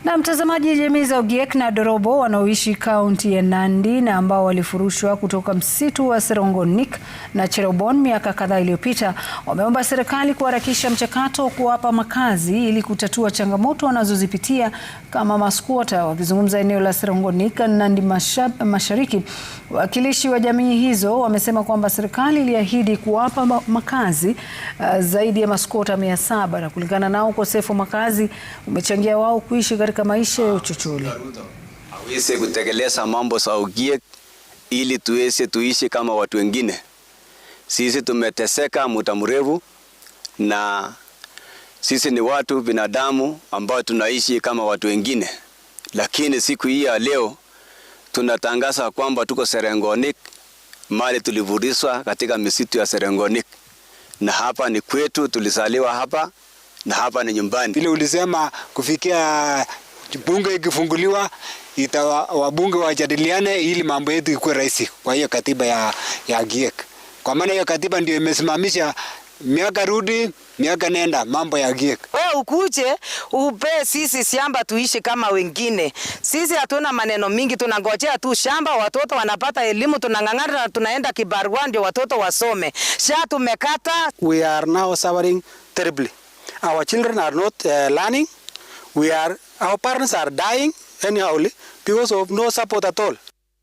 Na mtazamaji, jamii za Ogiek na Dorobo wanaoishi kaunti ya Nandi na ambao walifurushwa kutoka msitu wa Serongonik na Cherobon miaka kadhaa iliyopita wameomba serikali kuharakisha mchakato wa kuwapa makazi ili kutatua changamoto wanazozipitia kama maskwota. Wakizungumza eneo la Serongonik, Nandi Mashariki, wakilishi wa jamii hizo wamesema kwamba serikali iliahidi kuwapa makazi zaidi ya maskwota 700 na kulingana nao ukosefu wa makazi umechangia wao kuishi katika maisha ya uchochole. Aweze kutekeleza mambo za Ogiek ili tuweze tuishi kama watu wengine. Sisi tumeteseka muda mrefu na sisi ni watu binadamu ambao tunaishi kama watu wengine. Lakini siku hii ya leo tunatangaza kwamba tuko Serongonik, mali tulivurishwa katika misitu ya Serongonik. Na hapa ni kwetu, tulizaliwa hapa na hapa ni nyumbani. Vile ulisema kufikia bunge ikifunguliwa wabunge wajadiliane ili mambo yetu ikuwe rahisi kwa hiyo katiba ya Ogiek. Kwa maana hiyo katiba ndio imesimamisha miaka rudi miaka nenda mambo ya Ogiek. Wewe ukuje upe sisi shamba tuishi kama wengine. Sisi hatuna maneno mingi, tunangojea tu shamba, watoto wanapata elimu, tunang'ang'ana na tunaenda kibarua ndio watoto wasome. Sha tumekata. We are now suffering terribly. Our children are not learning. Our parents are dying anyhow because of no support at all.